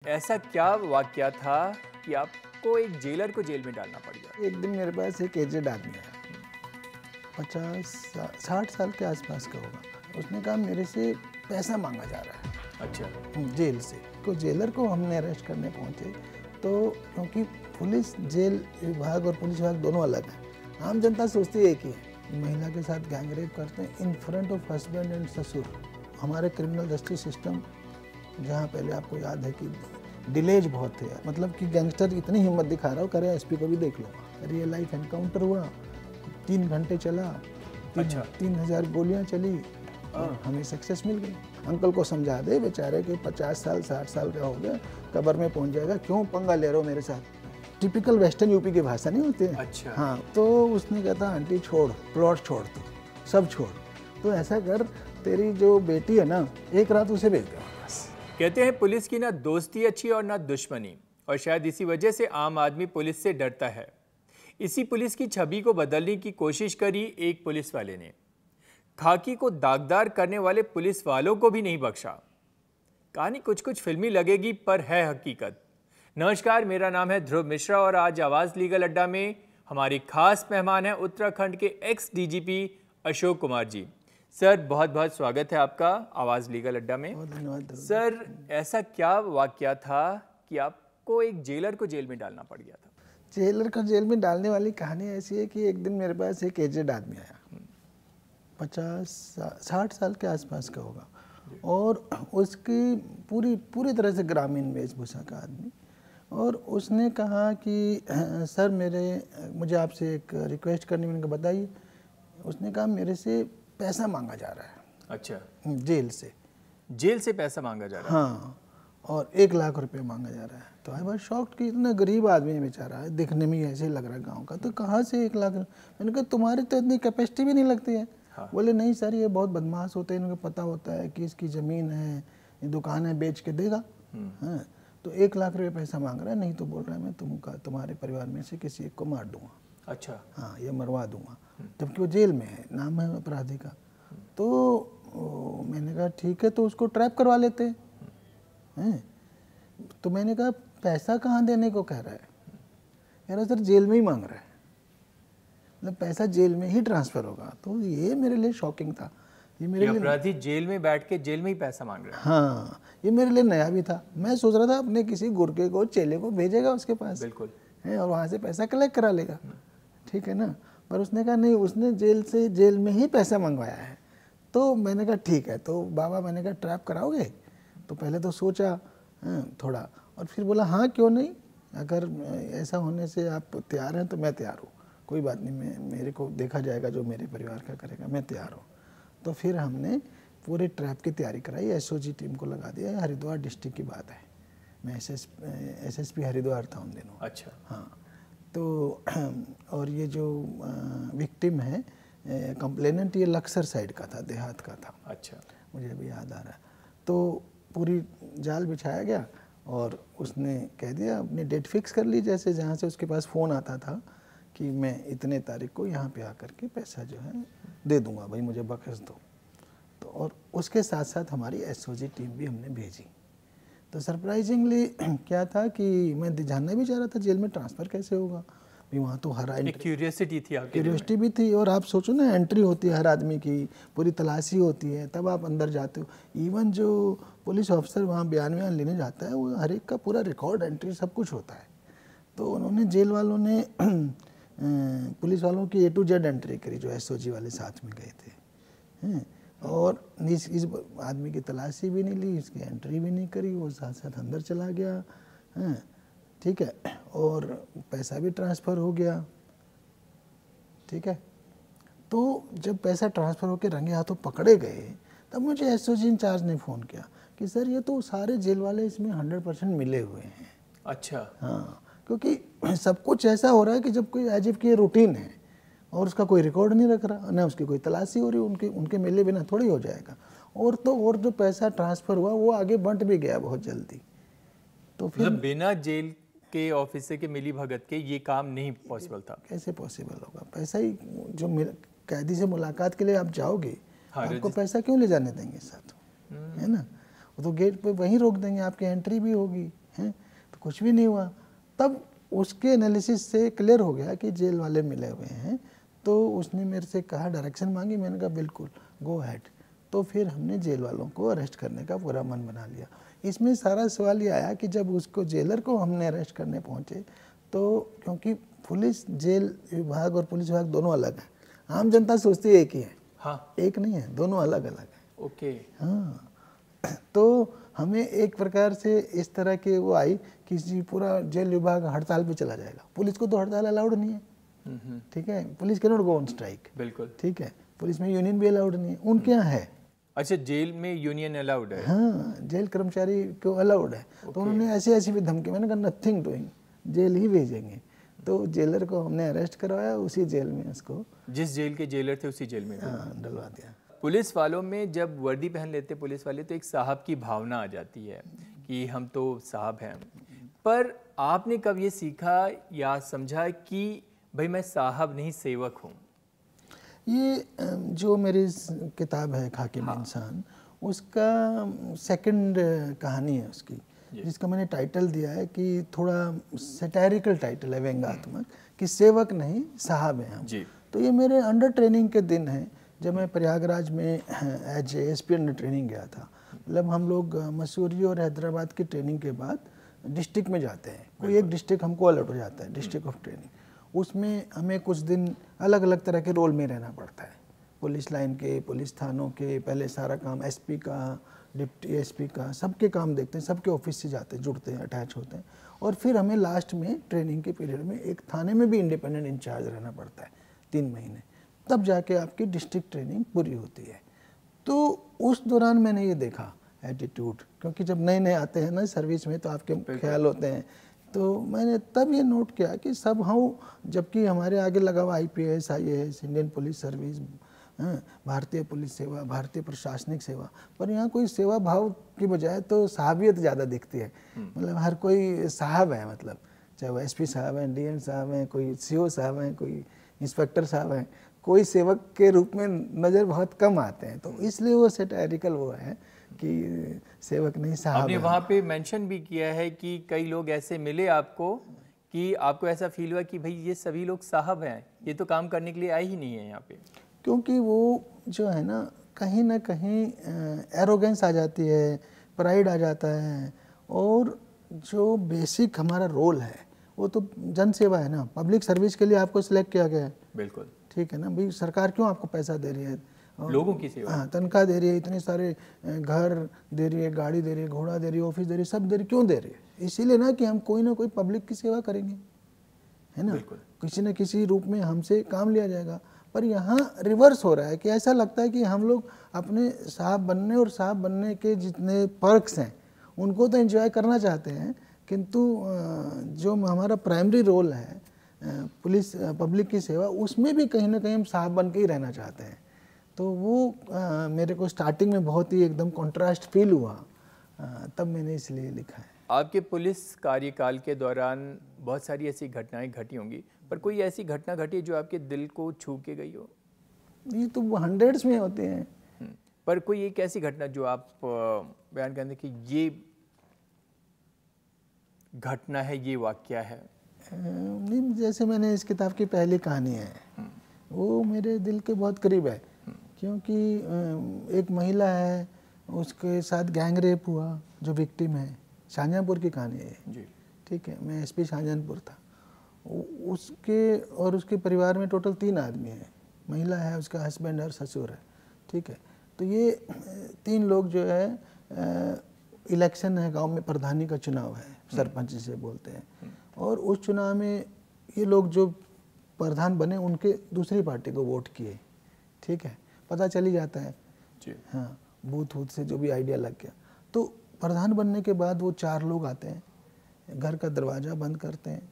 ऐसा क्या वाकया था कि आपको एक जेलर को जेल में डालना पड़ गया? एक दिन मेरे पास एक एजेड आदमी आया, 50-60 साल के आसपास का होगा। उसने कहा मेरे से पैसा मांगा जा रहा है अच्छा। जेल से। तो जेलर को हमने अरेस्ट करने पहुंचे, तो क्योंकि पुलिस जेल विभाग और पुलिस विभाग दोनों अलग हैं। आम जनता सोचती है कि महिला के साथ गैंग रेप करते हैं in front of husband and ससुर। हमारे क्रिमिनल जस्टिस सिस्टम, जहाँ पहले आपको याद है कि डिलेज बहुत थे, मतलब कि गैंगस्टर इतनी हिम्मत दिखा रहा हो, करे एसपी को भी देख लो। रियल लाइफ एनकाउंटर हुआ, 3 घंटे चला, 3000 गोलियां चली और हमें सक्सेस मिल गई। अंकल को समझा दे बेचारे कि 50 साल 60 साल का हो गया, कब्र में पहुंच जाएगा, क्यों पंगा ले रहे हो मेरे साथ। टिपिकल वेस्टर्न यूपी की भाषा नहीं होती है। अच्छा। हाँ, तो उसने कहा था आंटी छोड़, प्लॉट छोड़, तो सब छोड़, तो ऐसा कर, तेरी जो बेटी है ना, एक रात उसे भेज दो। कहते हैं पुलिस की ना दोस्ती अच्छी और ना दुश्मनी, और शायद इसी वजह से आम आदमी पुलिस से डरता है। इसी पुलिस की छवि को बदलने की कोशिश करी एक पुलिस वाले ने। खाकी को दागदार करने वाले पुलिस वालों को भी नहीं बख्शा। कहानी कुछ कुछ फिल्मी लगेगी पर है हकीकत। नमस्कार, मेरा नाम है ध्रुव मिश्रा और आज आवाज़ लीगल अड्डा में हमारी खास मेहमान हैं उत्तराखंड के x DGP Ashok Kumar ji. Sir, बहुत बहुत स्वागत है आपका आवाज़ लीगल अड्डा में। धन्यवाद सर, ऐसा क्या वाकया था कि आपको एक जेलर को जेल में डालना पड़ गया था? जेलर को जेल में डालने वाली कहानी ऐसी है कि एक दिन मेरे पास एक एजेड आदमी आया, 50-60 साल के आसपास का होगा, और उसकी पूरी तरह से ग्रामीण वेशभूषा का आदमी। और उसने कहा कि सर मुझे आपसे एक रिक्वेस्ट करनी, मैंने कहा बताइए। उसने कहा मेरे से पैसा मांगा जा रहा है। अच्छा, जेल से पैसा मांगा जा रहा है? हाँ, और 1 लाख रुपए मांगा जा रहा है। तो आई वाज शॉक्ड कि इतना गरीब आदमी है बेचारा, है दिखने में ऐसे ही लग रहा है गांव का, तो कहाँ से 1 लाख। मैंने कहा तुम्हारी तो इतनी कैपेसिटी भी नहीं लगती है। हाँ। बोले नहीं सर, ये बहुत बदमाश होते हैं, इनको पता होता है कि इसकी ज़मीन है, ये दुकान है, बेच के देगा। हाँ, तो 1 लाख रुपये पैसा मांग रहा है, नहीं तो बोल रहा है मैं तुम्हारे परिवार में से किसी एक को मार दूंगा। अच्छा। हाँ, ये मरवा दूंगा, जबकि वो जेल में है, नाम है अपराधी का। तो मैंने कहा ठीक है, तो उसको ट्रैप करवा लेते हैं। तो मैंने कहा पैसा कहाँ देने को कह रहा है? कह रहा सर जेल में ही मांग रहा है, मतलब पैसा जेल में ही ट्रांसफ़र होगा। तो ये मेरे लिए शॉकिंग था। ये मेरे लिए अपराधी जेल में बैठ के जेल में ही पैसा मांग रहा है? हाँ, ये मेरे लिए नया भी था। मैं सोच रहा था अपने किसी गुरके को, चेले को भेजेगा उसके पास, बिल्कुल है, और वहाँ से पैसा कलेक्ट करा लेगा, ठीक है ना। पर उसने कहा नहीं, उसने जेल में ही पैसा मंगवाया है। तो मैंने कहा ठीक है, तो बाबा मैंने कहा ट्रैप कराओगे? तो पहले तो सोचा थोड़ा, और फिर बोला हाँ क्यों नहीं, अगर ऐसा होने से आप तैयार हैं तो मैं तैयार हूँ, कोई बात नहीं, मेरे को देखा जाएगा, जो मेरे परिवार का करेगा, मैं तैयार हूँ। तो फिर हमने पूरे ट्रैप की तैयारी कराई, एसओजी टीम को लगा दिया। हरिद्वार डिस्ट्रिक्ट की बात है, मैं एसएसपी हरिद्वार था उन दिनों। अच्छा। हाँ, तो और ये जो विक्टिम है, कंप्लेनेंट, ये लक्सर साइड का था, देहात का था। अच्छा, मुझे अभी याद आ रहा है। तो पूरी जाल बिछाया गया और उसने कह दिया, अपनी डेट फिक्स कर ली, जैसे जहाँ से उसके पास फ़ोन आता था कि मैं इतने तारीख को यहाँ पे आकर के पैसा जो है दे दूँगा, भाई मुझे बख्श दो। तो और उसके साथ साथ हमारी एसओजी टीम भी हमने भेजी। तो सरप्राइजिंगली क्या था कि मैं जानना भी चाह रहा था जेल में ट्रांसफ़र कैसे होगा, भी वहाँ तो हर क्यूरियोसिटी थी, क्यूरियोसिटी भी थी। और आप सोचो ना, एंट्री होती है हर आदमी की, पूरी तलाशी होती है, तब आप अंदर जाते हो। इवन जो पुलिस ऑफिसर वहाँ बयान लेने जाता है, वो हर एक का पूरा रिकॉर्ड, एंट्री, सब कुछ होता है। तो उन्होंने, जेल वालों ने पुलिस वालों की A to Z एंट्री करी, जो एसओजी वाले साथ में गए थे, और इस आदमी की तलाशी भी नहीं ली, इसकी एंट्री भी नहीं करी, वो साथ साथ अंदर चला गया, ठीक है, और पैसा भी ट्रांसफ़र हो गया, ठीक है। तो जब पैसा ट्रांसफ़र होकर रंगे हाथों पकड़े गए, तब मुझे एसओजी इंचार्ज ने फ़ोन किया कि सर ये तो सारे जेल वाले इसमें 100% मिले हुए हैं। अच्छा। हाँ, क्योंकि सब कुछ ऐसा हो रहा है कि जब कोई एज इफ की रूटीन है और उसका कोई रिकॉर्ड नहीं रख रहा, ना उसकी कोई तलाशी हो रही, उनके मिले बिना थोड़ी हो जाएगा। और जो पैसा ट्रांसफ़र हुआ वो आगे बंट भी गया बहुत जल्दी। तो फिर बिना जेल के ऑफिसर के मिली भगत के ये काम नहीं पॉसिबल था। कैसे पॉसिबल होगा? पैसा ही, जो कैदी से मुलाकात के लिए आप जाओगे, हाँ, आपको पैसा क्यों ले जाने देंगे साथ, है ना? वो तो गेट पे वहीं रोक देंगे, आपकी एंट्री भी होगी, हैं, तो कुछ भी नहीं हुआ। तब उसके एनालिसिस से क्लियर हो गया कि जेल वाले मिले हुए हैं, तो उसने मेरे से कहा, डायरेक्शन मांगी, मैंने कहा बिल्कुल गो हैड। तो फिर हमने जेल वालों को अरेस्ट करने का पूरा मन बना लिया। इसमें सारा सवाल ये आया कि जब उसको जेलर को हमने अरेस्ट करने पहुंचे, तो क्योंकि पुलिस जेल विभाग और पुलिस विभाग दोनों अलग हैं, आम जनता सोचती है एक ही है, हाँ, एक नहीं है, दोनों अलग अलग है। ओके। हाँ, तो हमें एक प्रकार से इस तरह के वो आई कि जी पूरा जेल विभाग हड़ताल पे चला जाएगा। पुलिस को तो हड़ताल अलाउड नहीं है, ठीक है, police can not go on strike, बिल्कुल, ठीक है, पुलिस में यूनियन भी अलाउड नहीं है, उनके यहाँ है। अच्छा, जेल में यूनियन अलाउड है? हाँ, जेल कर्मचारी को अलाउड है। तो उन्होंने ऐसी ऐसी भी धमकी, मैंने कहा नथिंग डूइंग, जेल ही भेजेंगे। तो जेलर को हमने अरेस्ट करवाया, उसी जेल में उसको, जिस जेल के जेलर थे उसी जेल में डलवा दिया। पुलिस वालों में जब वर्दी पहन लेते पुलिस वाले तो एक साहब की भावना आ जाती है कि हम तो साहब हैं, पर आपने कब ये सीखा या समझा कि भाई मैं साहब नहीं सेवक हूँ? ये जो मेरी किताब है खाकी में इंसान, उसका सेकंड कहानी है उसकी, जिसका मैंने टाइटल दिया है कि थोड़ा सैटारिकल टाइटल है, व्यंग्यात्मक, कि सेवक नहीं साहब हैं हम जी। तो ये मेरे अंडर ट्रेनिंग के दिन हैं, जब मैं प्रयागराज में एज एसपी अंडर ट्रेनिंग गया था। मतलब हम लोग मसूरी और हैदराबाद की ट्रेनिंग के बाद डिस्ट्रिक्ट में जाते हैं, कोई एक डिस्ट्रिक्ट हमको अलर्ट हो जाता है, डिस्ट्रिक्ट ऑफ ट्रेनिंग। उसमें हमें कुछ दिन अलग अलग तरह के रोल में रहना पड़ता है, पुलिस लाइन के, पुलिस थानों के, पहले सारा काम एसपी का, डिप्टी एसपी का, सबके काम देखते हैं, सबके ऑफिस से जाते हैं, जुड़ते हैं, अटैच होते हैं। और फिर हमें लास्ट में ट्रेनिंग के पीरियड में एक थाने में भी इंडिपेंडेंट इंचार्ज रहना पड़ता है 3 महीने, तब जाके आपकी डिस्ट्रिक्ट ट्रेनिंग पूरी होती है। तो उस दौरान मैंने ये देखा एटीट्यूड, क्योंकि जब नए नए आते हैं ना सर्विस में तो आपके ख्याल होते हैं, तो मैंने तब ये नोट किया कि सब हम, जबकि हमारे आगे लगा हुआ IPS IAS, Indian police service, भारतीय पुलिस सेवा, भारतीय प्रशासनिक सेवा, पर यहाँ कोई सेवा भाव की बजाय तो साहबियत ज़्यादा दिखती है। मतलब हर कोई साहब है, मतलब चाहे वो SP साहब हैं, DM साहब हैं, कोई CO साहब हैं, कोई इंस्पेक्टर साहब हैं, कोई सेवक के रूप में नज़र बहुत कम आते हैं। तो इसलिए वो सैटारिकल वो है कि सेवक नहीं साहब। आपने वहाँ पे मेंशन भी किया है कि कई लोग ऐसे मिले आपको कि आपको ऐसा फील हुआ कि भाई ये सभी लोग साहब हैं, ये तो काम करने के लिए आए ही नहीं है यहाँ पे। क्योंकि वो जो है ना कहीं एरोगेंस आ जाती है, प्राइड आ जाता है, और जो बेसिक हमारा रोल है वो तो जन सेवा है ना, पब्लिक सर्विस के लिए आपको सिलेक्ट किया गया है। बिल्कुल, ठीक है ना भाई, सरकार क्यों आपको पैसा दे रही है, लोगों की सेवा, हाँ, तनख्वाह दे रही है, इतने सारे घर दे रही है, गाड़ी दे रही है, घोड़ा दे रही है, ऑफिस दे रही है, सब दे रही है, क्यों दे रही है? इसीलिए ना कि हम कोई ना कोई पब्लिक की सेवा करेंगे, है ना, किसी न किसी रूप में हमसे काम लिया जाएगा। पर यहाँ रिवर्स हो रहा है कि ऐसा लगता है कि हम लोग अपने साहब बनने और साहब बनने के जितने पर्क्स हैं उनको तो एंजॉय करना चाहते हैं, किंतु जो हमारा प्राइमरी रोल है पुलिस पब्लिक की सेवा, उसमें भी कहीं ना कहीं हम साहब बन के ही रहना चाहते हैं। तो वो मेरे को स्टार्टिंग में बहुत ही एकदम कॉन्ट्रास्ट फील हुआ, तब मैंने इसलिए लिखा है। आपके पुलिस कार्यकाल के दौरान बहुत सारी ऐसी घटनाएं घटी होंगी, पर कोई ऐसी घटना घटी जो आपके दिल को छू के गई हो? ये तो हंड्रेड्स में होते हैं, पर कोई एक ऐसी घटना जो आप बयान करें कि ये घटना है, ये वाकया है? नहीं, जैसे मैंने इस किताब की पहली कहानी है वो मेरे दिल के बहुत करीब है, क्योंकि एक महिला है, उसके साथ गैंग रेप हुआ, जो विक्टिम है, शाहजहाँपुर की कहानी है जी, ठीक है, मैं SP शाहजहाँपुर था। उसके और उसके परिवार में टोटल 3 आदमी हैं, महिला है, उसका हस्बैंड और ससुर है, ठीक है। तो ये 3 लोग जो है, इलेक्शन है, गांव में प्रधानी का चुनाव है, सरपंच जिसे बोलते हैं, और उस चुनाव में ये लोग जो प्रधान बने उनके दूसरी पार्टी को वोट किए, ठीक है, पता चली जाता है जी, हाँ, बूथ वूथ से जो भी आइडिया लग गया। तो प्रधान बनने के बाद वो 4 लोग आते हैं, घर का दरवाज़ा बंद करते हैं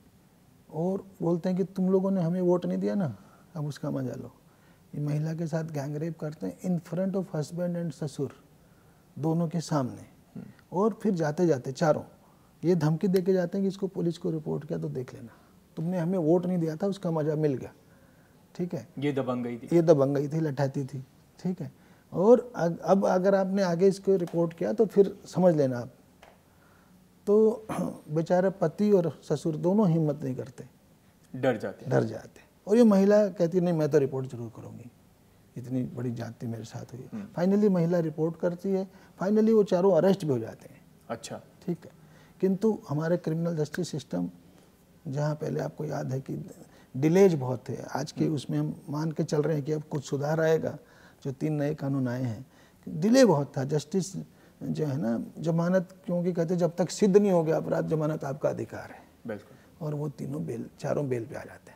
और बोलते हैं कि तुम लोगों ने हमें वोट नहीं दिया ना, अब उसका मजा लो। ये महिला के साथ गैंग रेप करते हैं in front of husband and ससुर, दोनों के सामने। और फिर जाते जाते चारों ये धमकी दे के जाते हैं कि इसको पुलिस को रिपोर्ट किया तो देख लेना, तुमने हमें वोट नहीं दिया था, उसका मजा मिल गया, ठीक है। ये दबंगई थी, ये दबंगई थी, लठाती थी, ठीक है। और अब अगर आपने आगे इसको रिपोर्ट किया तो फिर समझ लेना आप। तो बेचारा पति और ससुर दोनों हिम्मत नहीं करते, डर जाते। और ये महिला कहती नहीं मैं तो रिपोर्ट जरूर करूँगी, इतनी बड़ी जाति मेरे साथ हुई। फाइनली महिला रिपोर्ट करती है, फाइनली वो चारों अरेस्ट भी हो जाते हैं। अच्छा, ठीक है। किंतु हमारे क्रिमिनल जस्टिस सिस्टम, जहाँ पहले आपको याद है कि डिलेज बहुत थे, आज के उसमें हम मान के चल रहे हैं कि अब कुछ सुधार आएगा, जो 3 नए कानून आए हैं। डिले बहुत था, जस्टिस जो है ना, जमानत, क्योंकि कहते जब तक सिद्ध नहीं हो गया अपराध, जमानत आपका अधिकार है। बिल्कुल। और वो चारों बेल पे आ जाते हैं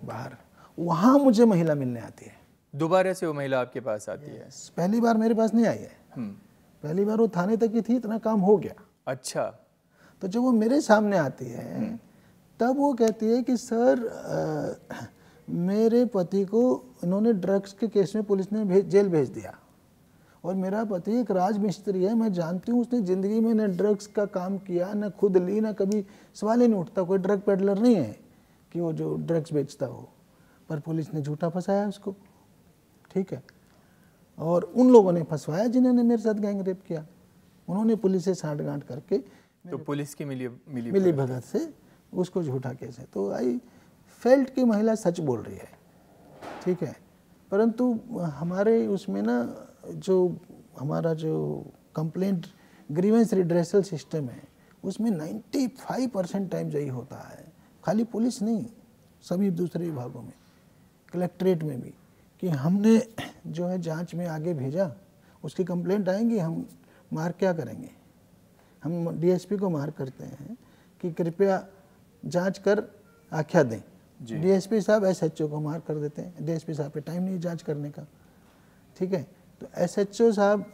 बाहर। वहाँ मुझे महिला मिलने आती है, दोबारा से वो महिला आपके पास आती है? पहली बार मेरे पास नहीं आई है, पहली बार वो थाने तक की थी, इतना काम हो गया। अच्छा। तो जब वो मेरे सामने आती है तब वो कहती है कि सर मेरे पति को इन्होंने ड्रग्स के केस में पुलिस ने जेल भेज दिया, और मेरा पति एक राजमिस्त्री है, मैं जानती हूँ उसने ज़िंदगी में न ड्रग्स का काम किया, न खुद ली, न कभी सवाल ही नहीं उठता, कोई ड्रग पेडलर नहीं है कि वो जो ड्रग्स बेचता हो, पर पुलिस ने झूठा फंसाया उसको। ठीक है। और उन लोगों ने फंसवाया जिन्होंने मेरे साथ गैंग रेप किया, उन्होंने पुलिस से साठगांठ करके, तो पुलिस की मिली भगत से उसको झूठा केस है। तो आई फेल्ट की महिला सच बोल रही है। ठीक है। परंतु हमारे उसमें ना जो हमारा जो कंप्लेंट ग्रीवेंस रिड्रेसल सिस्टम है, उसमें 95% टाइम यही होता है, खाली पुलिस नहीं, सभी दूसरे विभागों में, कलेक्ट्रेट में भी, कि हमने जो है जांच में आगे भेजा, उसकी कंप्लेंट आएंगी, हम मार क्या करेंगे, हम डीएसपी को मार करते हैं कि कृपया जांच कर आख्या दें। डीएसपी साहब एसएचओ को मार कर देते हैं, डीएसपी साहब पे टाइम नहीं जांच करने का। ठीक है। तो एसएचओ साहब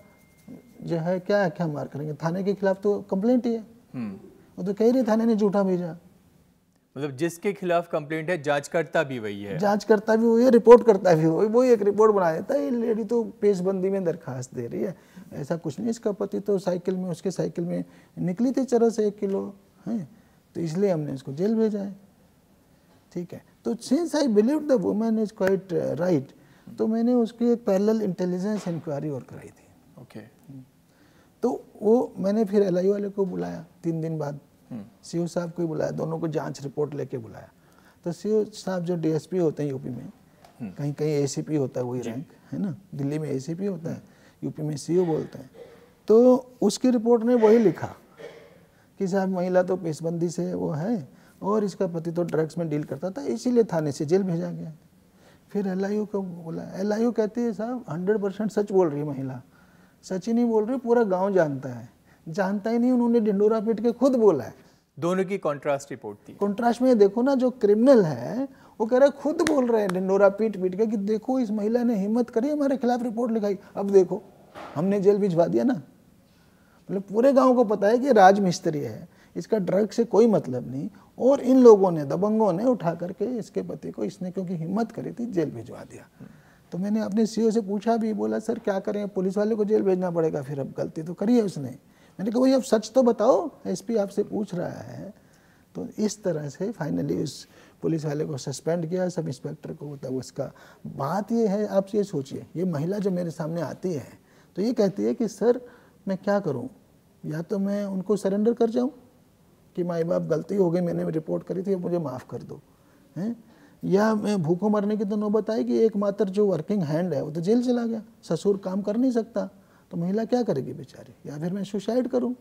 जो है क्या आख्या मार करेंगे, थाने के खिलाफ तो कंप्लेंट ही है, वो तो कह रही थाने ने झूठा भेजा। मतलब जिसके खिलाफ कंप्लेंट है जांच करता भी वही है, रिपोर्ट करता भी वही एक रिपोर्ट बना देता है, ये लेडी तो पेशबंदी में दरखास्त दे रही है, ऐसा कुछ नहीं, इसका पति तो साइकिल में, उसके साइकिल में निकली थी चरस 1 किलो है, तो इसलिए हमने उसको जेल भेजा है। ठीक है। तो since I believe the woman is quite right, तो मैंने उसकी एक पैरेलल इंटेलिजेंस इंक्वायरी और कराई थी। ओके। तो वो मैंने फिर एलआई वाले को बुलाया 3 दिन बाद, सीओ साहब को ही बुलाया, दोनों को जांच रिपोर्ट लेके बुलाया। तो सीओ साहब जो डीएसपी होते हैं यूपी में, कहीं कहीं एसीपी होता है, वही रैंक है ना, दिल्ली में एसीपी होता है, यूपी में सीओ बोलते हैं। तो उसकी रिपोर्ट ने वही लिखा कि साहब महिला तो पेशबंदी से वो है, और इसका पति तो ड्रग्स में डील करता था, इसीलिए थाने से जेल भेजा गया। फिर एलआईयू को बोला, एलआईयू कहती है साहब 100% सच बोल रही है महिला, सच ही नहीं बोल रही, पूरा गांव जानता है, जानता ही नहीं, उन्होंने ढिंडोरा पीट के खुद बोला है। दोनों की कॉन्ट्रास्ट रिपोर्ट थी। कॉन्ट्रास्ट में देखो ना, जो क्रिमिनल है वो कह रहा है, खुद बोल रहे हैं ढिंडोरा पीट पीट के कि देखो इस महिला ने हिम्मत करी हमारे खिलाफ रिपोर्ट लिखाई, अब देखो हमने जेल भिजवा दिया ना। मतलब पूरे गांव को पता है कि राजमिस्त्री है, इसका ड्रग से कोई मतलब नहीं, और इन लोगों ने, दबंगों ने उठा करके इसके पति को, इसने क्योंकि हिम्मत करी थी, जेल भिजवा दिया। तो मैंने अपने सीओ से पूछा भी, बोला सर क्या करें, पुलिस वाले को जेल भेजना पड़ेगा, फिर अब गलती तो करी है उसने। मैंने कहा भाई अब सच तो बताओ, एसपी आपसे पूछ रहा है। तो इस तरह से फाइनली उस पुलिस वाले को सस्पेंड किया, सब इंस्पेक्टर को। तब उसका बात ये है, आप ये सोचिए, ये महिला जब मेरे सामने आती है तो ये कहती है कि सर मैं क्या करूं, या तो मैं उनको सरेंडर कर जाऊं कि माई बाप गलती हो गई, मैंने रिपोर्ट करी थी, मुझे माफ़ कर दो, हैं, या मैं भूखों मरने की तो नौबत आई कि एकमात्र जो वर्किंग हैंड है वो तो जेल चला गया, ससुर काम कर नहीं सकता, तो महिला क्या करेगी बेचारी, या फिर मैं सुसाइड करूं,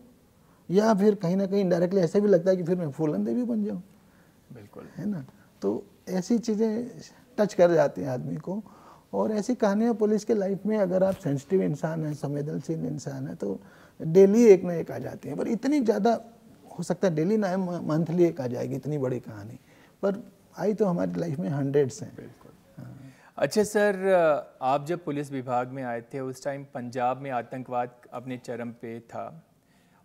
या फिर कहीं ना कहीं इनडायरेक्टली ऐसे भी लगता है कि फिर मैं फूलन देवी बन जाऊं। बिल्कुल, है ना। तो ऐसी चीज़ें टच कर जाती हैं आदमी को, और ऐसी कहानियाँ पुलिस के लाइफ में, अगर आप सेंसिटिव इंसान हैं, संवेदनशील इंसान है, तो डेली एक ना एक आ जाती है। पर इतनी ज़्यादा हो सकता है डेली ना, मंथली एक आ जाएगी, इतनी बड़ी कहानी, पर आई तो हमारी लाइफ में हंड्रेड्स हैं। बिल्कुल। अच्छा सर, आप जब पुलिस विभाग में आए थे उस टाइम पंजाब में आतंकवाद अपने चरम पे था,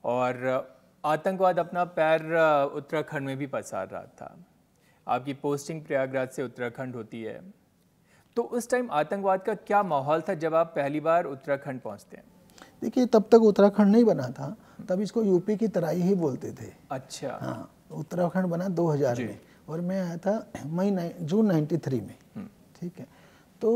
और आतंकवाद अपना पैर उत्तराखंड में भी पसार रहा था। आपकी पोस्टिंग प्रयागराज से उत्तराखंड होती है, तो उस टाइम आतंकवाद का क्या माहौल था जब आप पहली बार उत्तराखंड पहुंचते हैं? देखिए, तब तक उत्तराखंड नहीं बना था, तब इसको यूपी की तराई ही बोलते थे। अच्छा। हाँ, उत्तराखंड बना 2000 में, और मैं आया था जून 93 में। ठीक है। तो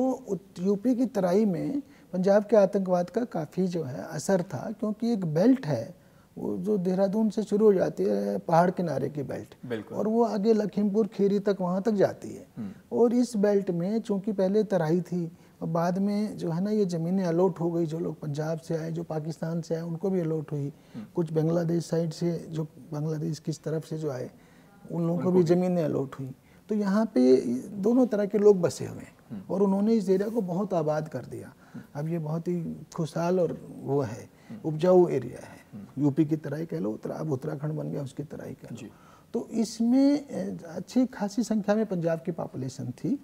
यूपी की तराई में पंजाब के आतंकवाद का काफ़ी जो है असर था, क्योंकि एक बेल्ट है वो जो देहरादून से शुरू हो जाती है पहाड़ किनारे की बेल्ट, और वो आगे लखीमपुर खीरी तक वहाँ तक जाती है। और इस बेल्ट में चूंकि पहले तराई थी और बाद में जो है ना ये ज़मीनें अलॉट हो गई, जो लोग पंजाब से आए, जो पाकिस्तान से आए, उनको भी अलॉट हुई, कुछ बांग्लादेश साइड से, जो बांग्लादेश की तरफ से जो आए उन लोगों को भी ज़मीनें अलॉट हुई। तो यहाँ पे दोनों तरह के लोग बसे हुए हैं और उन्होंने इस एरिया को बहुत आबाद कर दिया। अब ये बहुत ही खुशहाल और वो है, उपजाऊ एरिया है, यूपी की तरह ही कह लो, अब उत्तराखंड बन गया उसकी तरह ही कह लो। तो इसमें अच्छी खासी संख्या में पंजाब की पॉपुलेशन थी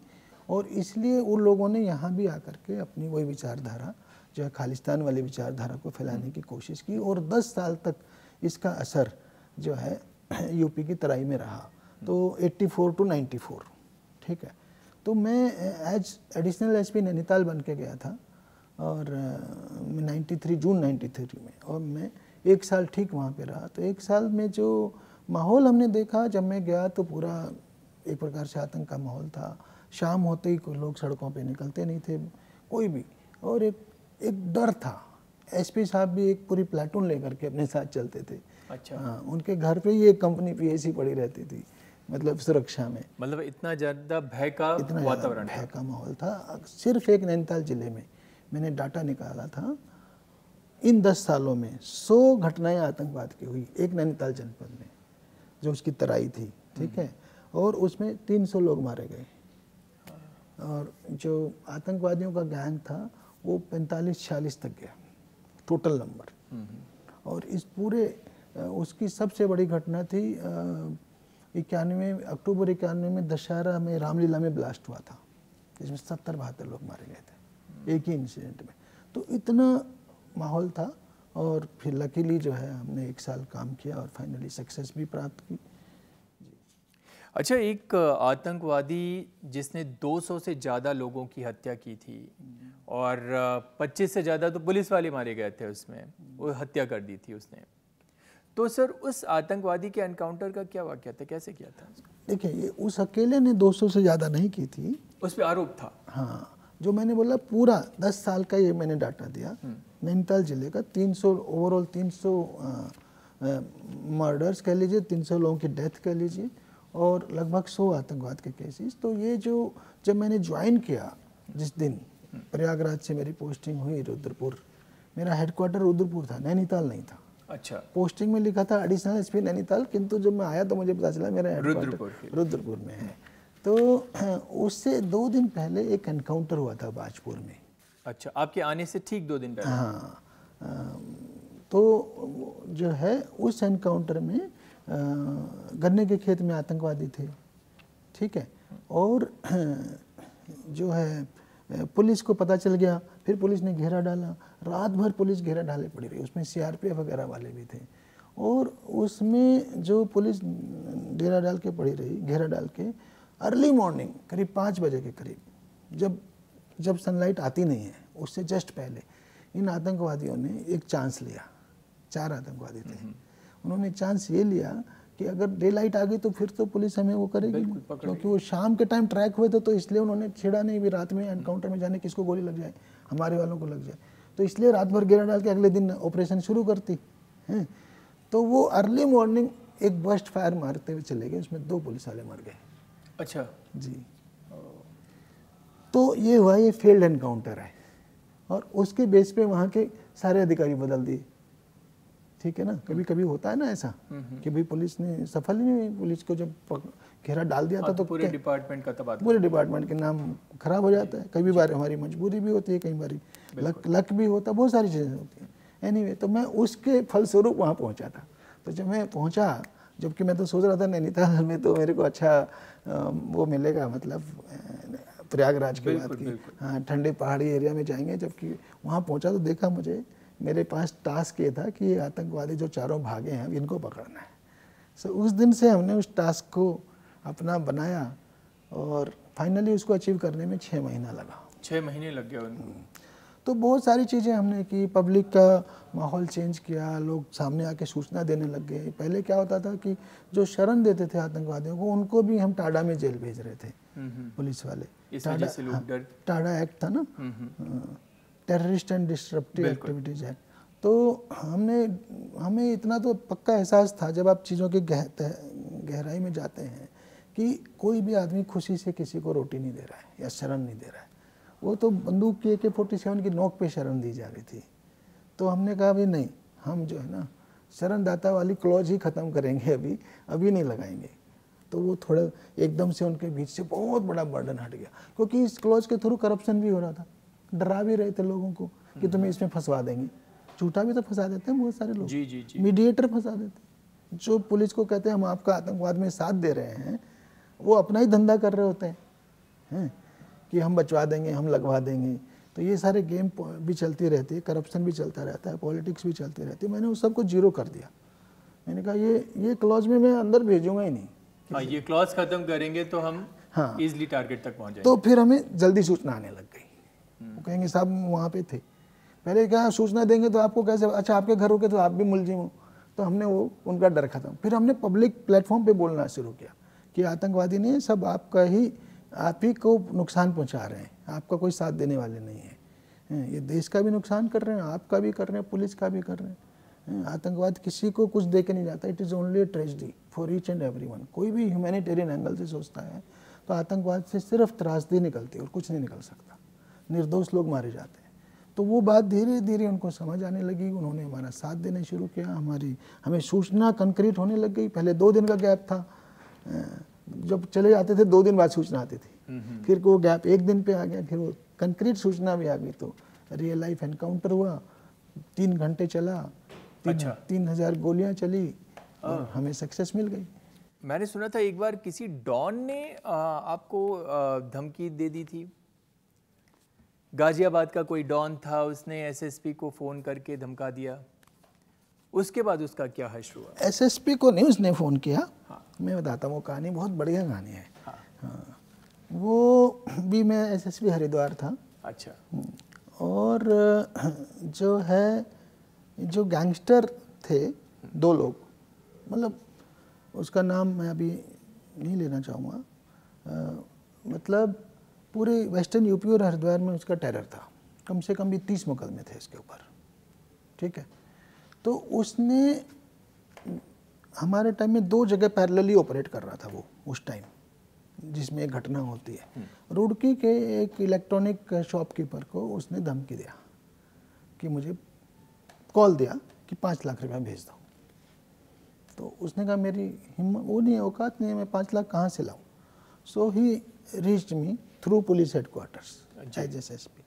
और इसलिए उन लोगों ने यहाँ भी आकर के अपनी वही विचारधारा जो है खालिस्तान वाली विचारधारा को फैलाने की कोशिश की और 10 साल तक इसका असर जो है यूपी की तराई में रहा। तो 84 to 94, ठीक है। तो मैं एज एडिशनल एसपी नैनीताल बन के गया था और 93 जून 93 में, और मैं 1 साल ठीक वहाँ पे रहा। तो 1 साल में जो माहौल हमने देखा जब मैं गया तो पूरा एक प्रकार से आतंक का माहौल था। शाम होते ही कोई लोग सड़कों पे निकलते नहीं थे कोई भी, और एक डर था। एसपी साहब भी एक पूरी प्लाटून लेकर के अपने साथ चलते थे। अच्छा। हाँ, उनके घर पे ही एक कंपनी पीएसी पड़ी रहती थी, मतलब सुरक्षा में। मतलब इतना ज़्यादा भय का वातावरण, भय का माहौल था। सिर्फ एक नैनीताल जिले में मैंने डाटा निकाला था, इन 10 सालों में 100 घटनाएं आतंकवाद की हुई एक नैनीताल जनपद में, जो उसकी तराई थी, ठीक है, और उसमें 300 लोग मारे गए। और जो आतंकवादियों का गैंग था वो 45-46 तक गया टोटल नंबर। और इस पूरे उसकी सबसे बड़ी घटना थी 91 अक्टूबर 91 में दशहरा में रामलीला में ब्लास्ट हुआ था, जिसमें 70-72 लोग मारे गए थे एक ही इंसिडेंट में। तो इतना माहौल था और फिर लकीली जो है हमने 1 साल काम किया और फाइनली सक्सेस भी प्राप्त की। अच्छा, एक आतंकवादी जिसने 200 से ज़्यादा लोगों की हत्या की थी और 25 से ज़्यादा तो पुलिस वाले मारे गए थे उसमें, वो हत्या कर दी थी उसने, तो सर उस आतंकवादी के एनकाउंटर का क्या वाक़या था, कैसे किया था? देखिए, ये उस अकेले ने 200 से ज़्यादा नहीं की थी, उस पर आरोप था। हाँ, जो मैंने बोला पूरा 10 साल का ये मैंने डाटा दिया, नैनीताल जिले का 300 ओवरऑल 300 मर्डर्स कह लीजिए, 300 लोगों की डेथ कह लीजिए, और लगभग 100 आतंकवाद के केसेस। तो ये जो जब मैंने ज्वाइन किया जिस दिन, प्रयागराज से मेरी पोस्टिंग हुई रुद्रपुर, मेरा हेडक्वार्टर रुद्रपुर था, नैनीताल नहीं था। अच्छा। पोस्टिंग में लिखा था एडिशनल एसपी नैनीताल, किंतु जब मैं आया तो मुझे पता चला मेरा हेडक्वार्टर रुद्रपुर में है। तो उससे 2 दिन पहले एक एनकाउंटर हुआ था बाजपुर में। अच्छा, आपके आने से ठीक 2 दिन पहले? हाँ, तो जो है उस एनकाउंटर में गन्ने के खेत में आतंकवादी थे, ठीक है, और जो है पुलिस को पता चल गया, फिर पुलिस ने घेरा डाला, रात भर पुलिस घेरा डाले पड़ी रही, उसमें सीआरपीएफ वगैरह वाले भी थे। और उसमें जो पुलिस घेरा डाल के पड़ी रही, घेरा डाल के अर्ली मॉर्निंग करीब 5 बजे के करीब, जब सनलाइट आती नहीं है उससे जस्ट पहले, इन आतंकवादियों ने एक चांस लिया। 4 आतंकवादी थे, उन्होंने चांस ये लिया कि अगर डे लाइट आ गई तो फिर तो पुलिस हमें वो करेगी, क्योंकि वो शाम के टाइम ट्रैक हुए थे, तो इसलिए उन्होंने छेड़ा नहीं भी रात में एनकाउंटर में जाने किसको गोली लग जाए, हमारे वालों को लग जाए, तो इसलिए रात भर घेरा डाल के अगले दिन ऑपरेशन शुरू करती हैं। तो वो अर्ली मॉर्निंग एक बस्ट फायर मारते हुए चले गए, उसमें 2 पुलिस वाले मर गए। अच्छा जी। तो ये हुआ, ये फेल्ड एनकाउंटर है, और उसके बेस पे वहाँ के सारे अधिकारी बदल दिए, ठीक है ना। कभी कभी होता है ना ऐसा कि भाई पुलिस ने सफल ही नहीं, पुलिस को जब घेरा डाल दिया था तो पूरे डिपार्टमेंट का तबादला, पूरे डिपार्टमेंट के नाम खराब हो जाता है। कई बार हमारी मजबूरी भी होती है, कई बार लक भी होता है, बहुत सारी चीज़ें होती हैं। एनीवे, तो मैं उसके फलस्वरूप वहाँ पहुँचा था। तो जब मैं पहुँचा, जबकि मैं तो सोच रहा था नैनीताल में तो मेरे को अच्छा वो मिलेगा, मतलब प्रयागराज के बाद की, हाँ, ठंडे पहाड़ी एरिया में जाएंगे, जबकि वहाँ पहुँचा तो देखा मुझे, मेरे पास टास्क ये था कि ये आतंकवादी जो चारों भागे हैं इनको पकड़ना है। सो उस दिन से हमने उस टास्क को अपना बनाया और फाइनली उसको अचीव करने में 6 महीना लगा। 6 महीने लग गए उनको। तो बहुत सारी चीज़ें हमने की, पब्लिक का माहौल चेंज किया, लोग सामने आके सूचना देने लग गए। पहले क्या होता था कि जो शरण देते थे आतंकवादियों को, उनको भी हम टाडा में जेल भेज रहे थे पुलिस वाले। टाडा, हाँ, टाडा एक्ट था ना, terrorist and disruptive activities act, तो हमें इतना तो पक्का एहसास था जब आप चीज़ों की गहराई में जाते हैं कि कोई भी आदमी खुशी से किसी को रोटी नहीं दे रहा है या शरण नहीं दे रहा है। वो तो बंदूक की AK-47 की नोक पे शरण दी जा रही थी। तो हमने कहा भाई नहीं, हम जो है ना शरणदाता वाली क्लॉज ही ख़त्म करेंगे, अभी नहीं लगाएंगे। तो वो थोड़ा एकदम से उनके बीच से बहुत बड़ा बर्डन हट गया, क्योंकि इस क्लॉज के थ्रू करप्शन भी हो रहा था। डरा भी रहे थे लोगों को कि तुम्हें इसमें फंसवा देंगे। झूठा भी तो फंसा देते हैं बहुत सारे लोग, जी। मीडिएटर फंसा देते हैं। जो पुलिस को कहते हैं हम आपका आतंकवाद में साथ दे रहे हैं, वो अपना ही धंधा कर रहे होते हैं कि हम बचवा देंगे, हम लगवा देंगे। तो ये सारे गेम भी चलती रहती है, करप्शन भी चलता रहता है, पॉलिटिक्स भी चलती रहती है। मैंने उस सबको जीरो कर दिया। मैंने कहा ये क्लॉज में मैं अंदर भेजूंगा ही नहीं। हाँ, ये क्लॉज खत्म करेंगे तो हम हाँ इजीली टारगेट तक पहुंच जाएंगे। तो फिर हमें जल्दी सूचना आने लग गई। वो कहेंगे साहब वहाँ पे थे, पहले क्या सूचना देंगे तो आपको कैसे, अच्छा आपके घर हो के तो आप भी मुलजिम हो। तो हमने वो उनका डर खत्म। फिर हमने पब्लिक प्लेटफॉर्म पे बोलना शुरू किया कि आतंकवादी नहीं है, सब आप ही को नुकसान पहुंचा रहे हैं, आपका कोई साथ देने वाले नहीं है। ये देश का भी नुकसान कर रहे हैं, आपका भी कर रहे हैं, पुलिस का भी कर रहे हैं। आतंकवाद किसी को कुछ दे के नहीं जाता। It is only a tragedy for each and everyone. कोई भी ह्यूमैनिटेरियन एंगल से सोचता है तो आतंकवाद से सिर्फ त्रासदी निकलती है और कुछ नहीं निकल सकता। निर्दोष लोग मारे जाते हैं। तो वो बात धीरे धीरे उनको समझ आने लगी। उन्होंने हमारा साथ देना शुरू किया। हमें सूचना कंक्रीट होने लग गई। पहले 2 दिन का गैप था, जब चले जाते थे 2 दिन बाद सूचना आती थी। फिर वो गैप 1 दिन पे आ गया, फिर वो कंक्रीट सूचना भी आ गई। तो रियल लाइफ एनकाउंटर हुआ, 3 घंटे चला, 3000 गोलियां चली और हमें सक्सेस मिल गई। मैंने सुना था एक बार किसी डॉन ने आपको धमकी दे दी थी। गाजियाबाद का कोई डॉन था, उसने SSP को फ़ोन करके धमका दिया। उसके बाद उसका क्या हश्र हुआ? SSP को नहीं उसने फ़ोन किया। हाँ। मैं बताता हूँ, वो कहानी बहुत बढ़िया कहानी है। हाँ। वो भी मैं SSP हरिद्वार था। अच्छा। और जो गैंगस्टर थे 2 लोग, मतलब उसका नाम मैं अभी नहीं लेना चाहूँगा, मतलब पूरे वेस्टर्न यूपी और हरिद्वार में उसका टेरर था। कम से कम भी 30 मुकदमे थे इसके ऊपर। ठीक है। तो उसने हमारे टाइम में 2 जगह पैरेलली ऑपरेट कर रहा था वो उस टाइम जिसमें एक घटना होती है। रुड़की के एक इलेक्ट्रॉनिक शॉपकीपर को उसने धमकी दिया कि मुझे कॉल दिया कि 5 लाख रुपया भेज दो। तो उसने कहा मेरी हिम्मत वो नहीं है, औकात नहीं है, मैं 5 लाख कहाँ से लाऊं। So he reached me through police headquarters as SSP।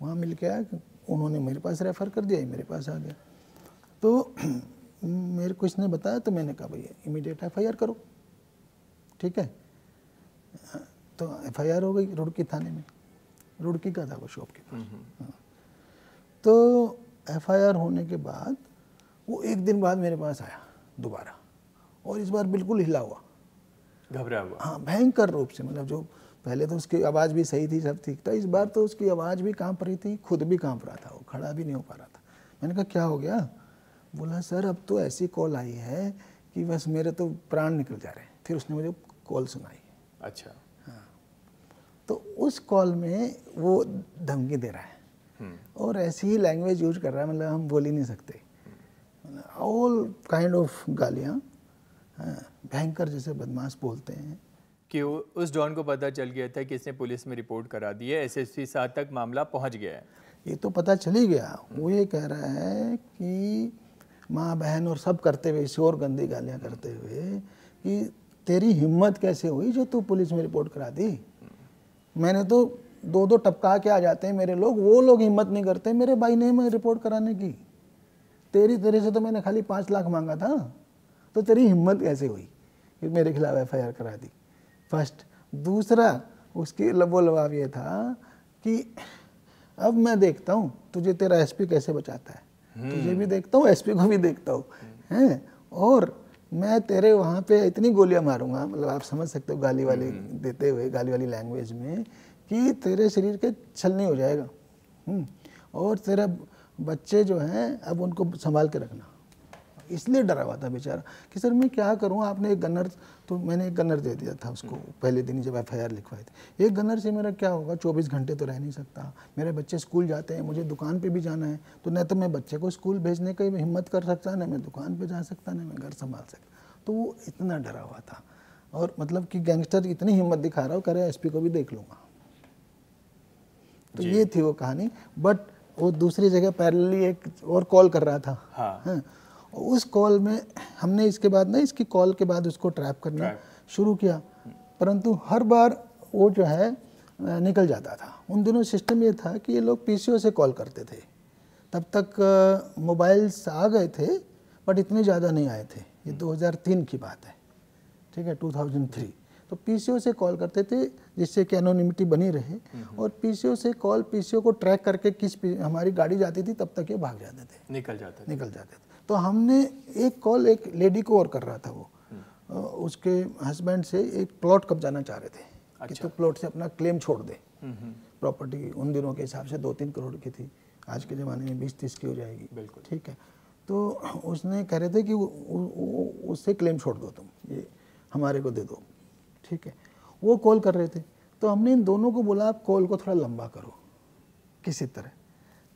वहाँ मिल के आया, उन्होंने मेरे पास रेफ़र कर दिया, मेरे पास आ गया। तो मेरे को इसने बताया, तो मैंने कहा भैया इमीडिएट FIR करो। ठीक है। तो FIR हो गई रुड़की थाने में। रुड़की का था वो शॉपकीपर। तो FIR होने के बाद वो 1 दिन बाद मेरे पास आया दोबारा, और इस बार बिल्कुल हिला हुआ, घबरा हुआ। हाँ, भयंकर रूप से। मतलब जो पहले तो उसकी आवाज़ भी सही थी, सब ठीक था, इस बार तो उसकी आवाज़ भी कांप रही थी, खुद भी कांप रहा था, वो खड़ा भी नहीं हो पा रहा था। मैंने कहा क्या हो गया? बोला सर अब तो ऐसी कॉल आई है कि बस मेरे तो प्राण निकल जा रहे हैं। फिर उसने मुझे कॉल सुनाई। अच्छा। हाँ। तो उस कॉल में वो धमकी दे रहा है और ऐसी ही लैंग्वेज यूज कर रहा है, मतलब हम बोल ही नहीं सकते। ऑल काइंड ऑफ गालियाँ, भयंकर जैसे बदमाश बोलते हैं। कि उस डॉन को पता चल गया था कि इसने पुलिस में रिपोर्ट करा दी है, SSP 7 तक मामला पहुंच गया है। ये तो पता चल ही गया। वो ये कह रहा है कि माँ बहन और सब करते हुए, शोर गंदी गालियाँ करते हुए, कि तेरी हिम्मत कैसे हुई जो तू पुलिस में रिपोर्ट करा दी। मैंने तो 2-2 टपका के आ जाते हैं मेरे लोग, वो लोग हिम्मत नहीं करते मेरे भाई ने मैं रिपोर्ट कराने की। तेरे से तो मैंने खाली 5 लाख मांगा था, तो तेरी हिम्मत कैसे हुई कि मेरे खिलाफ FIR करा दी। फर्स्ट। दूसरा उसकी लबोलवाब ये था कि अब मैं देखता हूँ तुझे तेरा SP कैसे बचाता है। तुझे भी देखता हूँ, SP को भी देखता हूँ, हैं, और मैं तेरे वहाँ पे इतनी गोलियाँ मारूंगा, मतलब आप समझ सकते हो गाली वाली देते हुए, गाली वाली लैंग्वेज में, कि तेरे शरीर के छलनी हो जाएगा। और तेरा बच्चे जो हैं अब उनको संभाल के रखना। इसलिए डरा हुआ था बेचारा कि सर मैं क्या करूं, आपने एक गनर, तो मैंने एक गनर दे दिया था उसको पहले दिन जब FIR लिखवाई थी। एक गनर से मेरा क्या होगा, 24 घंटे तो रह नहीं सकता, मेरे बच्चे स्कूल जाते हैं, मुझे दुकान पे भी जाना है, तो न तो मैं बच्चे को स्कूल भेजने की हिम्मत कर सकता, न मैं दुकान पर जा सकता, न मैं घर संभाल सकता। तो वो इतना डरा हुआ था, और मतलब कि गैंगस्टर इतनी हिम्मत दिखा रहा हो, करे SP को भी देख लूँगा। तो ये थी वो कहानी। बट वो दूसरी जगह पैरेलली एक और कॉल कर रहा था। हाँ। उस कॉल में हमने इसके बाद ना, इसकी कॉल के बाद उसको ट्रैप करना शुरू किया, परंतु हर बार वो जो है निकल जाता था। उन दिनों सिस्टम ये था कि ये लोग PCO से कॉल करते थे, तब तक मोबाइल्स आ गए थे बट इतने ज़्यादा नहीं आए थे। ये 2003 की बात है, ठीक है, 2003। तो PCO से कॉल करते थे जिससे कि एनोनिमिटी बनी रहे, और PCO से कॉल, PCO को ट्रैक करके हमारी गाड़ी जाती थी तब तक ये भाग जाते थे, निकल जाते थे। तो हमने एक कॉल एक लेडी को और कर रहा था, वो उसके हस्बैंड से एक प्लॉट कब्जाना चाह रहे थे। अच्छा। कि तो प्लॉट से अपना क्लेम छोड़ दे। प्रॉपर्टी उन दिनों के हिसाब से 2-3 करोड़ की थी, आज के ज़माने में 20-30 की हो जाएगी। बिल्कुल, ठीक है। तो उसने कह रहे थे कि उससे क्लेम छोड़ दो, तुम ये हमारे को दे दो, ठीक है। वो कॉल कर रहे थे, तो हमने इन दोनों को बोला आप कॉल को थोड़ा लंबा करो किसी तरह,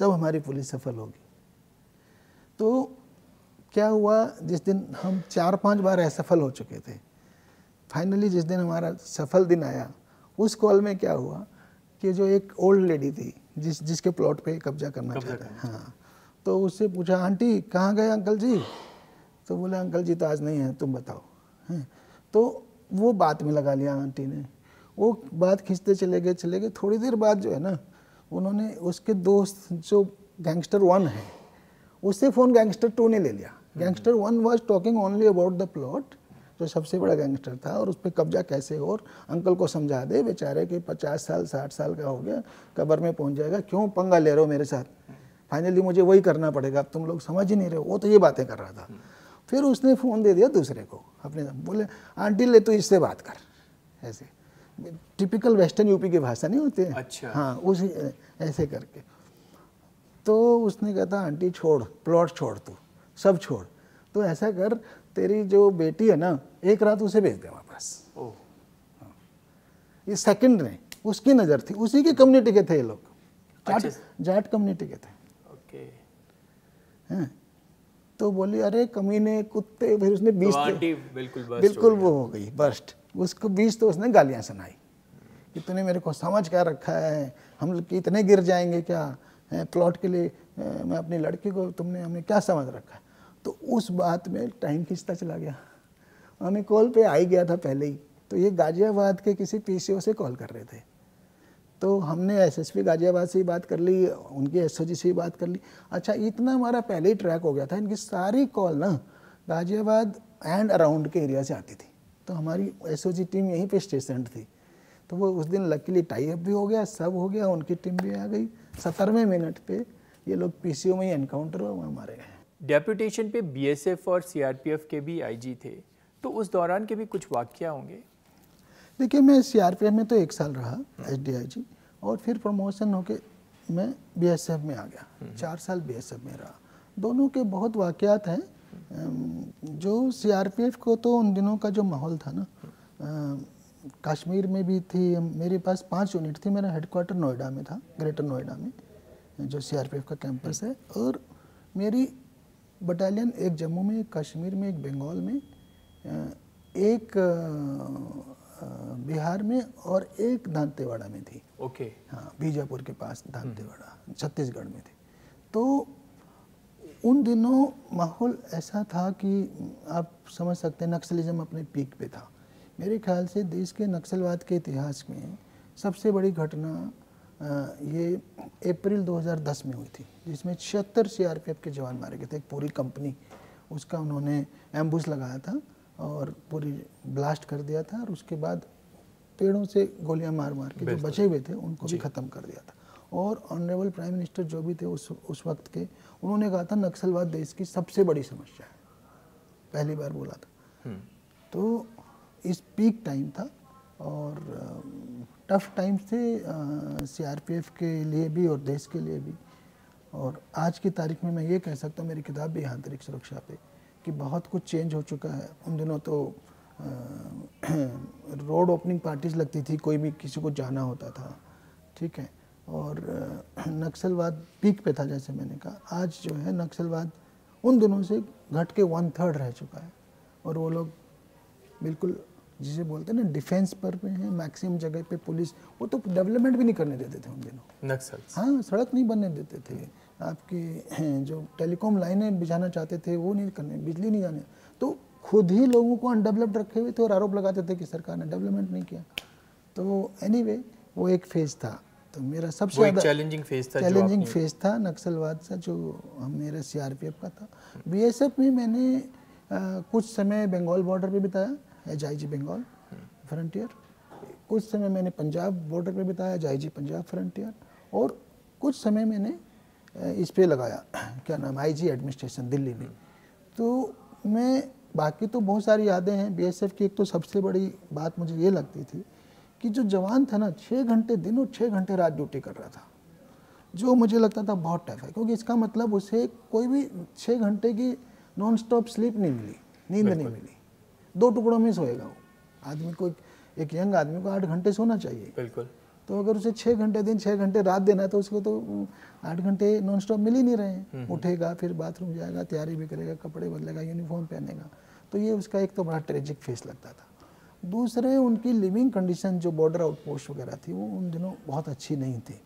तब हमारी पुलिस सफल होगी। तो क्या हुआ, जिस दिन हम 4-5 बार असफल हो चुके थे, फाइनली जिस दिन हमारा सफल दिन आया, उस कॉल में क्या हुआ कि जो एक ओल्ड लेडी थी जिसके प्लॉट पे कब्जा करना चाहता है, हाँ, तो उससे पूछा आंटी कहाँ गए अंकल जी, तो बोले अंकल जी तो आज नहीं है, तुम बताओ। हैं, तो वो बात में लगा लिया आंटी ने, वो बात खींचते चले गए। थोड़ी देर बाद जो है ना, उन्होंने उसके दोस्त जो गैंगस्टर 1 है उससे फ़ोन गैंगस्टर 2 ने ले लिया। Gangster 1 was talking only about the plot, जो सबसे बड़ा गैंगस्टर था, और उस पर कब्जा कैसे हो, और अंकल को समझा दे बेचारे कि 50 साल 60 साल का हो गया, कब्र में पहुंच जाएगा, क्यों पंगा ले रहे हो मेरे साथ, फाइनली मुझे वही करना पड़ेगा, अब तुम लोग समझ ही नहीं रहे हो। वो तो ये बातें कर रहा था। फिर उसने फ़ोन दे दिया दूसरे को अपने, बोले आंटी ले तो इससे बात कर, ऐसे टिपिकल वेस्टर्न यूपी की भाषा नहीं होती है। अच्छा। हाँ, उसी ऐसे करके। तो उसने कहा था आंटी छोड़, प्लॉट छोड़, तू सब छोड़, तो ऐसा कर, तेरी जो बेटी है ना, एक रात उसे भेज दे वापस। ये सेकंड ने, उसकी नज़र थी, उसी की कम्युनिटी के थे ये लोग, जाट कम्युनिटी के थे। ओके। हैं, तो बोली अरे कमीने कुत्ते, फिर उसने 20 बिल्कुल वो हो गई बर्स्ट, उसको 20 तो उसने गालियाँ सुनाई कि तूने मेरे को समझ क्या रखा है, हम लोग इतने गिर जाएंगे क्या, प्लॉट के लिए मैं अपनी लड़की को, तुमने हमें क्या समझ रखा है। तो उस बात में टाइम खींचता चला गया, हमें कॉल पे आ ही गया था पहले ही। तो ये गाजियाबाद के किसी PCO से कॉल कर रहे थे, तो हमने SSP गाजियाबाद से ही बात कर ली, उनकी SOG से ही बात कर ली। अच्छा, इतना हमारा पहले ही ट्रैक हो गया था, इनकी सारी कॉल ना गाजियाबाद एंड अराउंड के एरिया से आती थी, तो हमारी SOG टीम यहीं पे स्टेशन थी। तो वो उस दिन लकीली टाई अप भी हो गया, सब हो गया, उनकी टीम भी आ गई। 17वें मिनट पे ये लोग PCO में ही एनकाउंटर हुआ, वहाँ मारे गए। डेप्यूटेशन पे BSF और CRPF के भी IG थे, तो उस दौरान के भी कुछ वाक़या होंगे? देखिए, मैं CRPF में तो 1 साल रहा SDIG, और फिर प्रमोशन होके मैं BSF में आ गया, 4 साल BSF में रहा। दोनों के बहुत वाक़यात हैं। जो CRPF को तो उन दिनों का जो माहौल था ना, कश्मीर में भी थी, मेरे पास 5 यूनिट थी, मेरा हेडक्वार्टर नोएडा में था, ग्रेटर नोएडा में जो CRPF का कैंपस है, और मेरी बटालियन एक जम्मू में, एक कश्मीर में, एक बंगाल में, एक बिहार में, और एक दांतेवाड़ा में थी। ओके। हाँ, बीजापुर के पास दांतेवाड़ा, छत्तीसगढ़ में थी। तो उन दिनों माहौल ऐसा था कि आप समझ सकते हैं, नक्सलिज्म अपने पीक पे था। मेरे ख्याल से देश के नक्सलवाद के इतिहास में सबसे बड़ी घटना ये अप्रैल 2010 में हुई थी, जिसमें 76 CRPF के जवान मारे गए थे। एक पूरी कंपनी, उसका उन्होंने एम्बुश लगाया था और पूरी ब्लास्ट कर दिया था, और उसके बाद पेड़ों से गोलियां मार मार के जो बचे हुए थे उनको भी ख़त्म कर दिया था। और ऑनरेबल प्राइम मिनिस्टर जो भी थे उस वक्त के, उन्होंने कहा था नक्सलवाद देश की सबसे बड़ी समस्या है, पहली बार बोला था। तो इस पीक टाइम था, और टफ टाइम से CRPF के लिए भी और देश के लिए भी। और आज की तारीख में मैं ये कह सकता हूँ, मेरी किताब भी है आंतरिक सुरक्षा पे, कि बहुत कुछ चेंज हो चुका है। उन दिनों तो रोड ओपनिंग पार्टीज लगती थी, कोई भी किसी को जाना होता था, ठीक है। और नक्सलवाद पीक पे था, जैसे मैंने कहा। आज जो है नक्सलवाद उन दिनों से घट के 1/3 रह चुका है, और वो लोग बिल्कुल जिसे बोलते हैं ना डिफेंस पर पे हैं। मैक्सिमम जगह पे पुलिस, वो तो डेवलपमेंट भी नहीं करने देते थे उन दिनों, नक्सल। हाँ, सड़क नहीं बनने देते थे, आपकी जो टेलीकॉम लाइनें बिछाना चाहते थे वो नहीं करने, बिजली नहीं जाने, तो खुद ही लोगों को अनडेवलप्ड रखे हुए थे और आरोप लगाते थे कि सरकार ने डेवलपमेंट नहीं किया। तो एनीवे वो एक फेज़ था। तो मेरा सबसे ज़्यादा चैलेंजिंग फेज़ था, चैलेंजिंग फेज़ था नक्सलवाद से, जो मेरा सीआरपीएफ का था। बीएसएफ में मैंने कुछ समय बंगाल बॉर्डर पे बिताया, एज आईजी बंगाल फ्रंटियर। कुछ समय मैंने पंजाब बॉर्डर पे बिताया, एज आईजी पंजाब फ्रंटियर। और कुछ समय मैंने इस पे लगाया, क्या नाम, आईजी एडमिनिस्ट्रेशन दिल्ली में। तो मैं, बाकी तो बहुत सारी यादें हैं बीएसएफ की। एक तो सबसे बड़ी बात मुझे ये लगती थी कि जो जवान था ना, 6 घंटे दिन और 6 घंटे रात ड्यूटी कर रहा था, जो मुझे लगता था बहुत टफ है, क्योंकि इसका मतलब उसे कोई भी 6 घंटे की नॉन स्टॉप स्लीप नहीं मिली, नींद नहीं मिली। 2 टुकड़ों में सोएगा वो आदमी को। एक यंग आदमी को 8 घंटे सोना चाहिए, बिल्कुल। तो अगर उसे 6 घंटे दिन 6 घंटे रात देना है, तो उसको तो 8 घंटे नॉन स्टॉप मिल ही नहीं रहे हैं। उठेगा, फिर बाथरूम जाएगा, तैयारी भी करेगा, कपड़े बदलेगा, यूनिफॉर्म पहनेगा। तो ये उसका एक तो बड़ा ट्रेजिक फेस लगता था। दूसरे, उनकी लिविंग कंडीशन जो बॉर्डर आउटपोस्ट वगैरह थी, वो उन दिनों बहुत अच्छी नहीं थी।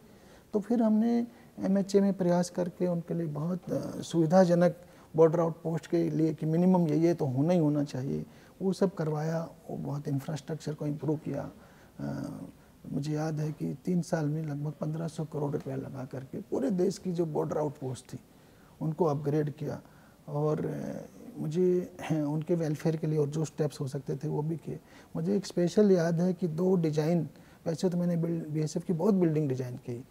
तो फिर हमने एमएचए में प्रयास करके उनके लिए बहुत सुविधाजनक बॉर्डर आउटपोस्ट के लिए कि मिनिमम ये तो होना ही होना चाहिए, वो सब करवाया। वो बहुत इंफ्रास्ट्रक्चर को इम्प्रूव किया। मुझे याद है कि 3 साल में लगभग 1500 करोड़ रुपया लगा करके पूरे देश की जो बॉर्डर आउटपोस्ट थी उनको अपग्रेड किया। और मुझे उनके वेलफेयर के लिए और जो स्टेप्स हो सकते थे वो भी किए। मुझे एक स्पेशल याद है कि 2 डिज़ाइन, वैसे तो मैंने बीएसएफ की बहुत बिल्डिंग डिज़ाइन की,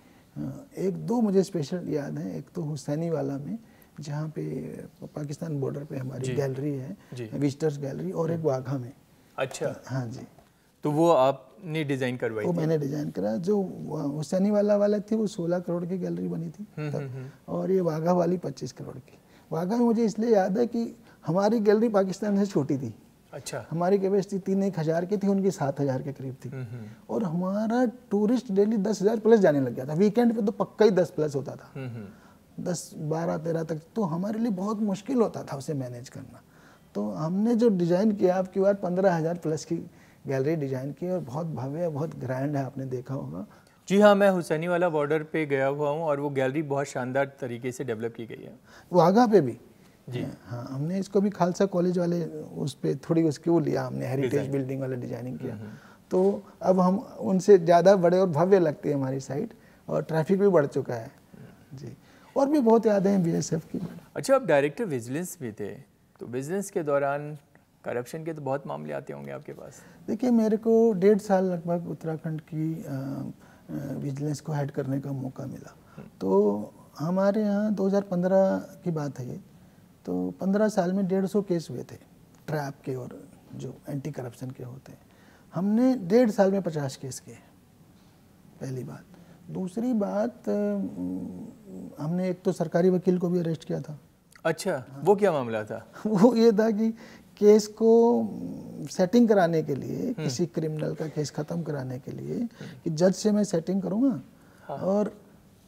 1-2 मुझे स्पेशल याद है। एक तो हुसैनी वाला में, जहाँ पे पाकिस्तान बॉर्डर पे हमारी गैलरी है, विजिटर्स गैलरी, और एक वाघा में। अच्छा, हाँ जी। तो वो आपने डिज़ाइन करवाई? वो मैंने डिज़ाइन करा। जो हुसैनी वाला थी वो 16 करोड़ की गैलरी बनी थी तब, और ये वाघा वाली 25 करोड़ की। वाघा में मुझे इसलिए याद है कि हमारी गैलरी पाकिस्तान से छोटी थी। अच्छा। हमारी कैपेसिटी 3-1 हज़ार की थी, उनकी 7,000 के करीब थी। और हमारा टूरिस्ट डेली 10,000 प्लस जाने लग गया था। वीकेंड पे तो पक्का ही 10 प्लस होता था, 10, 12, 13 तक। तो हमारे लिए बहुत मुश्किल होता था उसे मैनेज करना। तो हमने जो डिज़ाइन किया, आपकी बार 15,000 प्लस की गैलरी डिज़ाइन की, और बहुत भव्य, बहुत ग्रैंड है, आपने देखा होगा। जी हाँ, मैं हुसैनी वाला बॉर्डर पे गया हुआ हूँ, और वो गैलरी बहुत शानदार तरीके से डेवलप की गई है। वाघा पे भी जी हाँ, हमने इसको भी खालसा कॉलेज वाले उस पे थोड़ी उसकी वो लिया हमने, हेरिटेज बिल्डिंग वाला डिजाइनिंग किया। तो अब हम उनसे ज़्यादा बड़े और भव्य लगते हैं हमारी साइड, और ट्रैफिक भी बढ़ चुका है जी। और भी बहुत यादें हैं बीएसएफ की। अच्छा, आप डायरेक्टर विजिलेंस भी थे, तो विजिलेंस के दौरान करप्शन के तो बहुत मामले आते होंगे आपके पास? देखिए, मेरे को 1.5 साल लगभग उत्तराखंड की विजिलेंस को हेड करने का मौका मिला। तो हमारे यहाँ 2015 की बात है ये, तो 15 साल में 150 केस हुए थे ट्रैप के और जो एंटी करप्शन के होते हैं। हमने 1.5 साल में 50 केस किए, पहली बात। दूसरी बात, हमने एक तो सरकारी वकील को भी अरेस्ट किया था। अच्छा, वो क्या मामला था? वो ये था कि केस को सेटिंग कराने के लिए, किसी क्रिमिनल का केस ख़त्म कराने के लिए, कि जज से मैं सेटिंग करूँगा, और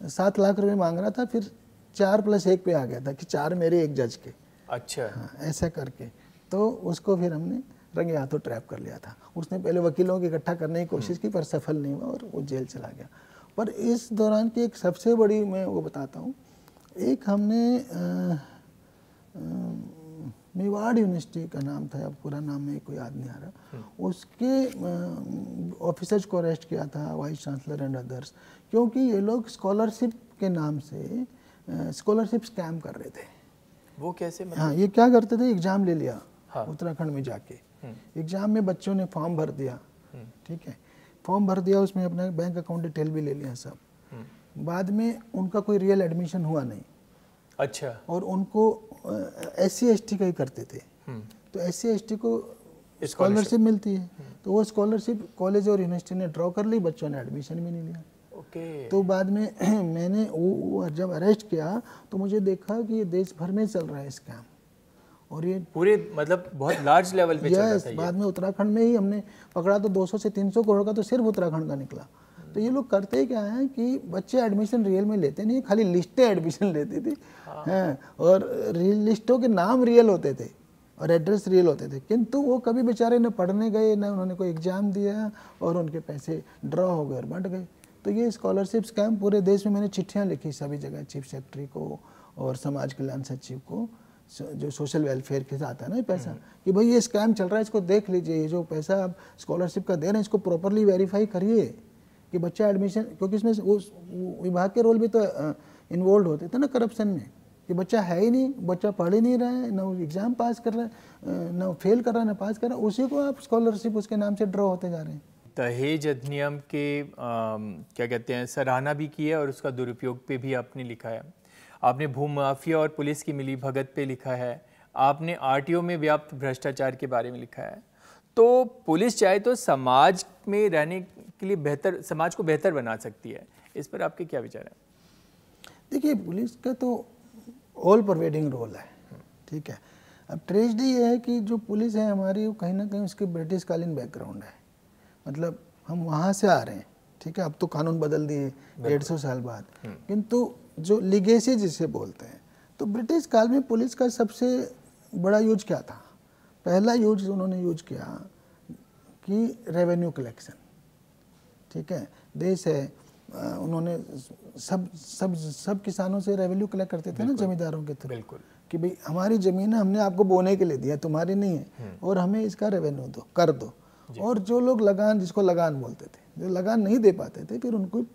7 लाख रुपए मांग रहा था। फिर 4+1 पे आ गया था कि 4 मेरे 1 जज के। अच्छा। हाँ, ऐसा करके तो उसको फिर हमने रंगे हाथों ट्रैप कर लिया था। उसने पहले वकीलों को इकट्ठा करने की कोशिश की, पर सफल नहीं हुआ और वो जेल चला गया। पर इस दौरान की एक सबसे बड़ी मैं वो बताता हूँ, एक हमने मेवाड़ यूनिवर्सिटी का नाम था, अब पूरा नाम मेरे को याद नहीं आ रहा, उसके ऑफिसर्स को अरेस्ट किया था, वाइस चांसलर एंड अदर्स, क्योंकि ये लोग स्कॉलरशिप के नाम से स्कॉलरशिप स्कैम कर रहे थे। वो कैसे मतलब? हाँ, ये क्या करते थे, एग्ज़ाम ले लिया। हाँ। उत्तराखंड में जाके एग्ज़ाम में बच्चों ने फॉर्म भर दिया, ठीक है, फॉर्म भर दिया, उसमें अपना बैंक अकाउंट डिटेल भी ले लिया सब। बाद में उनका कोई रियल एडमिशन हुआ नहीं। अच्छा। और उनको SC ST का ही करते थे। तो SC ST को स्कॉलरशिप मिलती है, तो वो स्कॉलरशिप कॉलेज और यूनिवर्सिटी ने ड्रॉ कर ली, बच्चों ने एडमिशन भी नहीं लिया। ओके। तो बाद में मैंने वो जब अरेस्ट किया तो मुझे देखा कि ये देश भर में चल रहा है स्कैम, और ये पूरे मतलब बहुत लार्ज लेवल पे चल रहा था ये। बाद में उत्तराखंड में ही हमने पकड़ा तो 200 से 300 करोड़ का तो सिर्फ उत्तराखंड का निकला। तो ये लोग करते क्या हैं कि बच्चे एडमिशन रियल में लेते नहीं, खाली लिस्टें एडमिशन लेती थी हैं, और लिस्टों के नाम रियल होते थे और एड्रेस रियल होते थे, किंतु वो कभी बेचारे न पढ़ने गए न उन्होंने कोई एग्ज़ाम दिया और उनके पैसे ड्रॉ हो गए और बंट गए। तो ये स्कॉलरशिप स्कैम पूरे देश में मैंने चिट्ठियाँ लिखी सभी जगह, चीफ सेक्रेटरी को और समाज कल्याण सचिव को, जो सोशल वेलफेयर के साथ है ना पैसा, कि भाई ये स्कैम चल रहा है, इसको देख लीजिए, ये जो पैसा आप स्कॉलरशिप का दे रहे हैं इसको प्रॉपरली वेरीफाई करिए कि बच्चा एडमिशन, क्योंकि इसमें उस विभाग के रोल भी तो इन्वॉल्व होते थे ना करप्शन में, कि बच्चा है ही नहीं, बच्चा पढ़ ही नहीं रहा है, ना वो एग्ज़ाम पास कर रहा है, ना फेल कर रहा है, ना पास कर रहा है, उसी को आप स्कॉलरशिप उसके नाम से ड्रॉ होते जा रहे हैं। दहेज अधिनियम के क्या कहते हैं सराहना भी की है और उसका दुरुपयोग पे भी आपने लिखा है। आपने भूमाफिया और पुलिस की मिली भगत पे लिखा है। आपने आरटीओ में व्याप्त भ्रष्टाचार के बारे में लिखा है। तो पुलिस चाहे तो समाज में रहने के लिए बेहतर, समाज को बेहतर बना सकती है, इस पर आपके क्या विचार हैं? देखिए, पुलिस का तो ऑल परवेडिंग रोल है, ठीक है। अब ट्रेजेडी ये है कि जो पुलिस है हमारी, वो कहीं ना कहीं उसकी ब्रिटिश कालीन बैकग्राउंड है, मतलब हम वहाँ से आ रहे हैं, ठीक है। अब तो कानून बदल दिए 150 साल बाद, किंतु जो लिगेसी जिसे बोलते हैं, तो ब्रिटिश काल में पुलिस का सबसे बड़ा यूज क्या था? पहला यूज उन्होंने यूज किया कि रेवेन्यू कलेक्शन, ठीक है। देश है, उन्होंने सब किसानों से रेवेन्यू कलेक्ट करते थे ना, जमींदारों के थ्रू, बिल्कुल, कि भाई हमारी ज़मीन है, हमने आपको बोने के लिए दिया, तुम्हारी नहीं है, और हमें इसका रेवेन्यू दो, कर दो। और जो लोग लगान, जिसको लगान बोलते थे, जो लगान नहीं दे पाते थे, फिर उनको,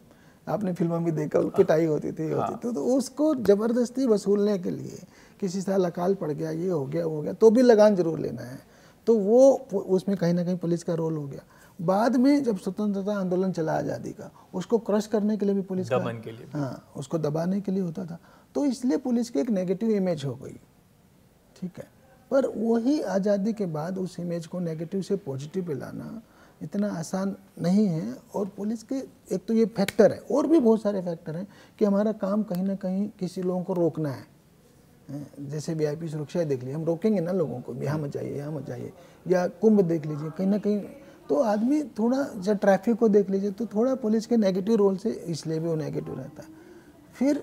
आपने फिल्मों में देखा, पिटाई होती थी, तो उसको ज़बरदस्ती वसूलने के लिए, किसी साल अकाल पड़ गया, ये हो गया वो हो गया, तो भी लगान जरूर लेना है, तो वो उसमें कहीं ना कहीं पुलिस का रोल हो गया। बाद में जब स्वतंत्रता आंदोलन चला आज़ादी का, उसको क्रश करने के लिए भी पुलिस का, दमन के लिए, हाँ, उसको दबाने के लिए होता था, तो इसलिए पुलिस की एक नेगेटिव इमेज हो गई, ठीक है। पर वही आज़ादी के बाद उस इमेज को नेगेटिव से पॉजिटिव पे लाना इतना आसान नहीं है। और पुलिस के एक तो ये फैक्टर है, और भी बहुत सारे फैक्टर हैं कि हमारा काम कहीं ना कहीं किसी लोगों को रोकना है। जैसे वीआईपी सुरक्षा देख लीजिए, हम रोकेंगे ना लोगों को, यहाँ मत जाइए, यहाँ मत जाइए, या कुंभ देख लीजिए, कहीं ना कहीं तो आदमी थोड़ा, जब ट्रैफिक को देख लीजिए तो थोड़ा पुलिस के नेगेटिव रोल से इसलिए भी वो नेगेटिव रहता है। फिर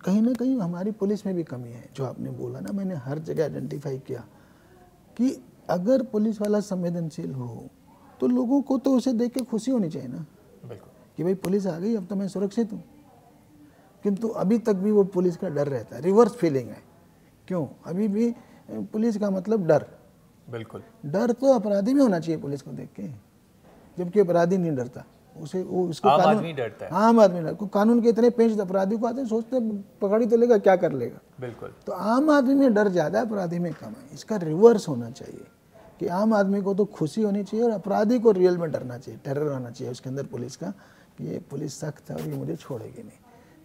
कहीं ना कहीं हमारी पुलिस में भी कमी है, जो आपने बोला ना, मैंने हर जगह आइडेंटिफाई किया कि अगर पुलिस वाला संवेदनशील हो तो लोगों को तो उसे देख के खुशी होनी चाहिए ना, कि भाई पुलिस आ गई, अब तो मैं सुरक्षित हूँ। किंतु अभी तक भी वो पुलिस का डर रहता है, रिवर्स फीलिंग है। क्यों? अभी भी पुलिस का मतलब डर, बिल्कुल, डर तो अपराधी में होना चाहिए पुलिस को देख के, जबकि अपराधी नहीं डरता, उसे वो उसको आम आदमी डरता है। आम आदमी डरता, कानून के इतने पेश अपराधी को आते हैं, सोचते पकड़ी तो लेगा, क्या कर लेगा, बिल्कुल। तो आम आदमी में डर ज़्यादा है, अपराधी में कम है। इसका रिवर्स होना चाहिए कि आम आदमी को तो खुशी होनी चाहिए और अपराधी को रियल में डरना चाहिए, टेरर आना चाहिए उसके अंदर पुलिस का, कि ये पुलिस सख्त है और ये मुझे छोड़ेगी नहीं।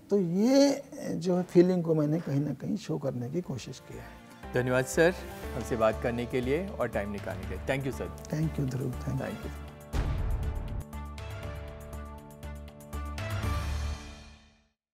तो ये जो फीलिंग को मैंने कहीं ना कहीं शो करने की कोशिश की है। धन्यवाद सर, हमसे बात करने के लिए और टाइम निकालने के लिए। Thank you sir. Thank you Dhruv, thank you.